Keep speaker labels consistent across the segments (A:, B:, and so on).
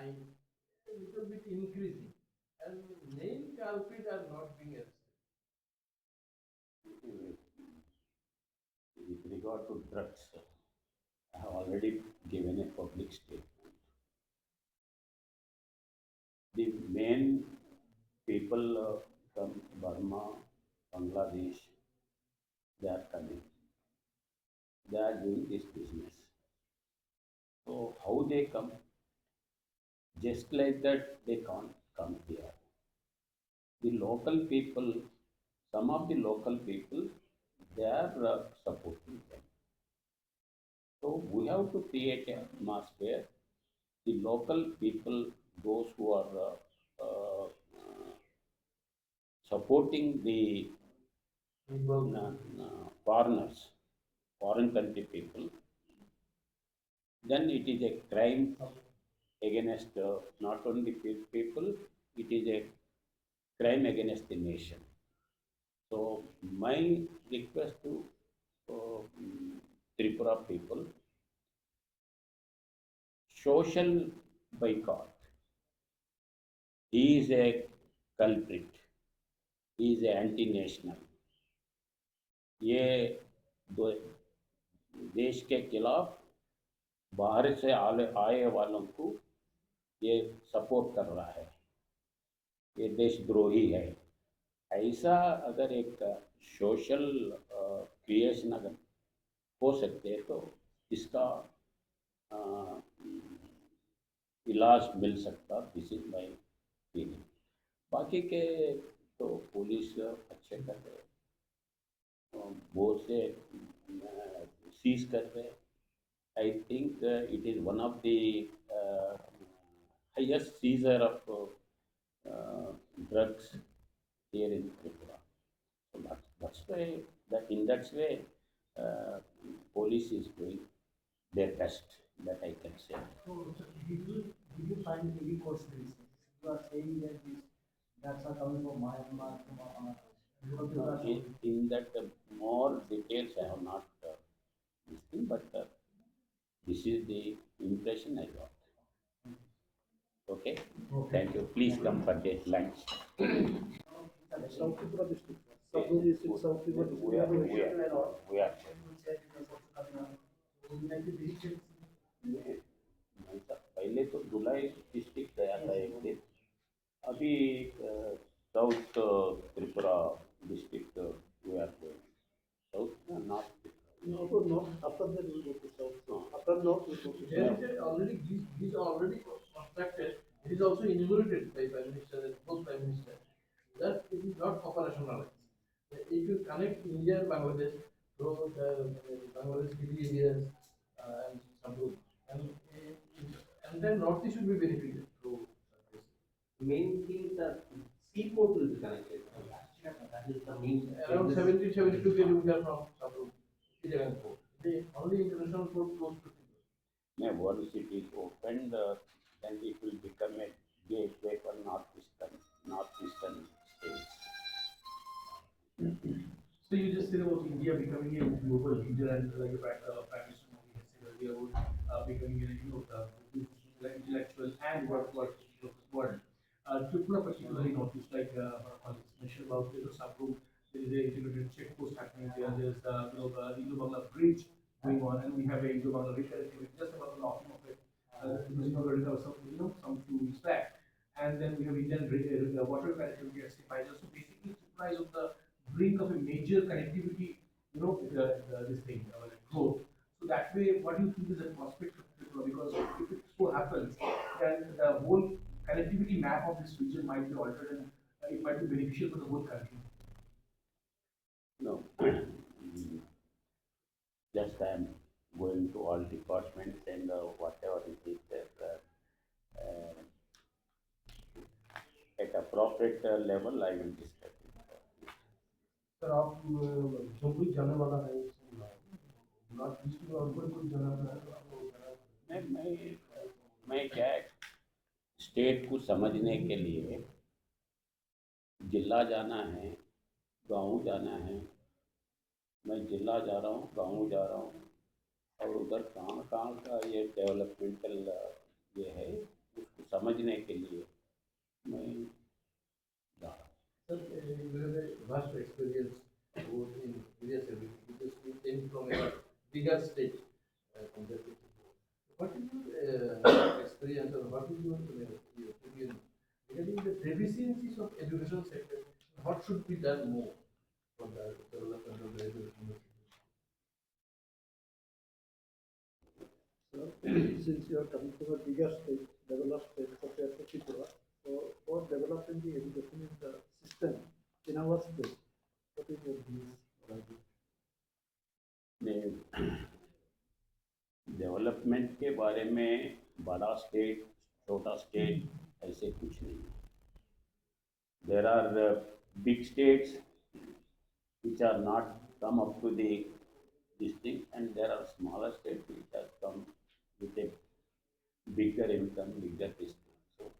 A: time, a little bit increasing, and main culprit are not being arrested.
B: With regard to drugs, I have already given a public statement. The main people from Burma, Bangladesh, they are coming. They are doing this business. So how they come? Just like that, they can't come here. The local people, some of the local people, they are supporting them. So we have to create an atmosphere. The local people, those who are supporting the foreigners, foreign country people, then it is a crime against not only people, it is a crime against the nation. So my request to Tripura people, social boycott. He is a culprit. He is anti-national. ये दो देश के खिलाफ बाहर से आए वालों को ये सपोर्ट कर रहा है, ये देशद्रोही है। ऐसा अगर एक सोशल क्रिएशन अगर हो सकते हैं तो इसका अ, इलाज मिल सकता। This is my feeling. बाकी के तो पुलिस अच्छे कर रहे हैं, बहुत से सीज कर रहे हैं। I think it is one of the highest seizure of drugs here in Tripura. So that's why that in that way police is doing their best, that I can say.
C: So did you find any coincidence? You are saying that this drugs are coming from Myanmar, from
B: In that more details I have not this thing, but this is the impression I got. Okay? Thank you. Please come for the lunch.
C: South Tripura district. Suppose it's in South Tripura district.
B: We are. पहले तो धुलाई district गया था एक दिन, अभी south Tripura district we are going, south north
C: No, no. After that we go to south. After north we go to
A: There
C: south.
A: is a already these are already constructed. It is also enumerated by Prime Minister, both Prime Minister, that it is not operationalized. If you connect India and Bangladesh through the Bangladesh hilly areas and Samrud, and then Northeast should be benefited through this.
D: Main thing is that seaport will be connected. That is the main.
A: Around 72 kilometers from Samrud, Port. The only international port close to Tripura.
B: Yeah, once it is opened, then it will become a gateway for northeastern states.
E: So you just said about India becoming a global leader and like Prime Minister Modi has said earlier about becoming a intellectual and what world. Tripura particularly noticed like colleagues mentioned about Sabru, there is a integrated check post happening there. There's Indo-Bangla bridge going on, and we have a Indo-Bangla connectivity just about the launching of it. It was inaugurated some few weeks back, and then we have Indian water connectivity at final. So basically, Tripura is on the brink of a major connectivity, this thing, like growth. So that way, what do you think is a prospect of Tripura? Because if it so happens, then the whole connectivity map of this region might be altered and it might be beneficial for the whole country.
B: No, just I am going to all departments and whatever it is there, at appropriate level, I will discuss it.
E: Sir आप जो कोई जाने वाला है north east में और कोई जाना है तो आपको
B: मैं क्या स्टेट को समझने के लिए जिला जाना है, गांव जाना है, मैं जिला जा रहा हूँ, गांव जा रहा हूँ, और उधर कहाँ कहाँ का ये डेवलपमेंटल ये है उसको समझने के लिए मैं जा रहा हूँ।
A: Sir, you have a vast experience both in various abilities because you came from a bigger state compared to before. What is your experience or what is your opinion regarding the deficiencies of education sector? What should be done more for the development of the education sector?
C: So, since you are coming from a bigger state, developed state compared to Tripura, so for developing the education in the system in our state, what is your views or idea?
B: Development के बारे में बड़ा state छोटा state ऐसे कुछ नहीं है. There are big states which are not come up to the this thing, and there are smaller states which have come with a bigger income, bigger district. So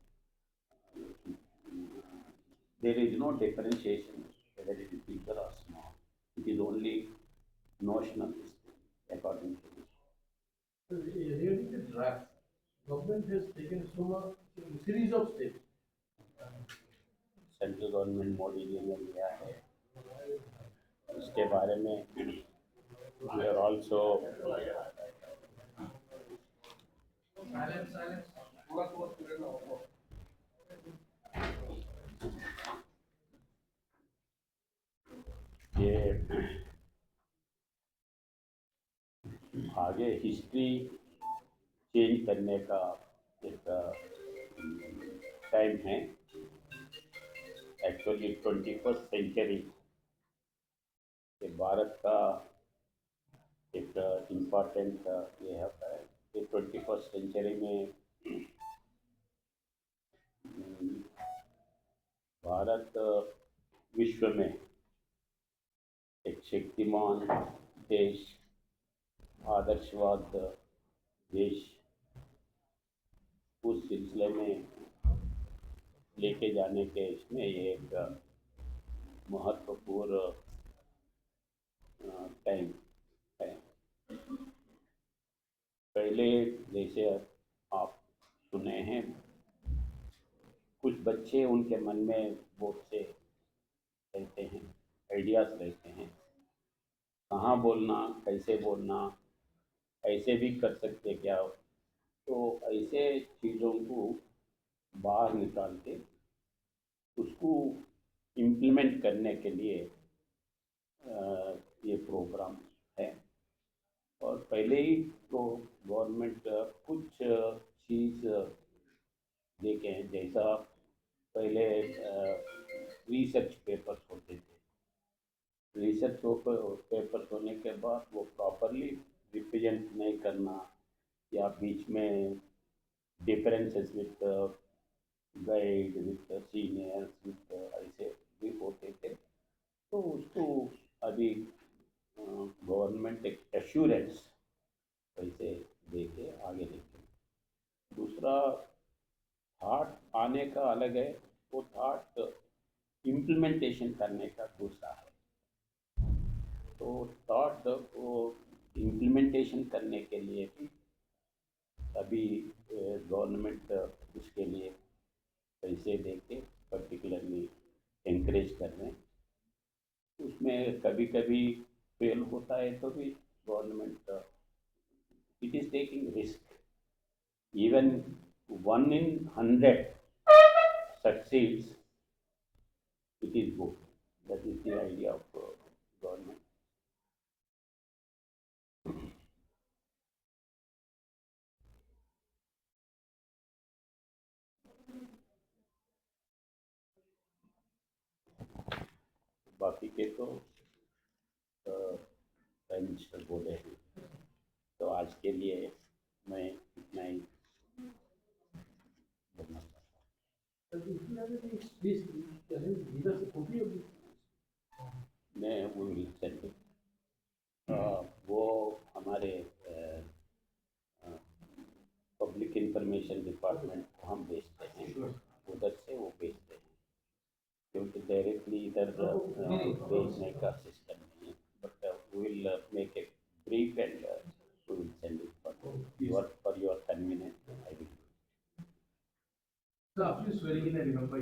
B: there is no differentiation whether it is bigger or small. It is only notional this thing, according to this.
A: So, regarding the drugs, government has taken so much series of steps.
B: Central government Modi ji ने लिया है, इसके बारे में we are also ये आगे history change करने का एक टाइम है. एक्चुअली 21st सेंचुरी के भारत का एक इम्पॉर्टेंट ये होता है कि 21st सेंचुरी में भारत विश्व में एक शक्तिमान देश, आदर्शवाद देश, उस सिलसिले में लेके जाने के इसमें ये एक महत्वपूर्ण टाइम है. पहले जैसे आप सुने हैं, कुछ बच्चे उनके मन में बहुत से रहते हैं, आइडियाज रहते हैं, कहाँ बोलना, कैसे बोलना, ऐसे भी कर सकते क्या. तो ऐसे चीज़ों को बाहर निकाल के उसको इम्प्लीमेंट करने के लिए ये प्रोग्राम है. और पहले ही तो गवर्नमेंट कुछ चीज़ देखे हैं, जैसा पहले रिसर्च पेपर्स होते थे. रिसर्च पेपर्स होने के बाद वो प्रॉपरली रिप्रेजेंट नहीं करना, या बीच में differences with guide, with seniors, with ऐसे भी होते थे. तो उसको अभी गवर्नमेंट एक एश्योरेंस ऐसे दे के आगे देखे. दूसरा थाट आने का अलग है, वो थाट इम्प्लीमेंटेशन करने का दूसरा है. तो थाट वो इम्प्लीमेंटेशन करने के लिए भी अभी गवर्नमेंट उसके लिए पैसे दे के पर्टिकुलरली encourage कर रहे हैं. उसमें कभी कभी फेल होता है तो भी government it is taking risk. Even 1 in 100 succeeds, it is good. That is the idea of government. बाकी के तो प्राइम मिनिस्टर बोले हैं, तो आज के लिए मैं इतना ही बोलना चाहता हूँ.
A: But if you have any space, can you give us a copy of this?
B: मैं वो विल सेंड इट. वो हमारे पब्लिक इंफॉर्मेशन डिपार्टमेंट को हम भेजते हैं, उधर से वो भेजते हैं, क्योंकि डायरेक्टली इधर भेजने का सिस्टम नहीं है. But we will make a brief and we will send it for your convenience. I will
E: So after swearing in, I remember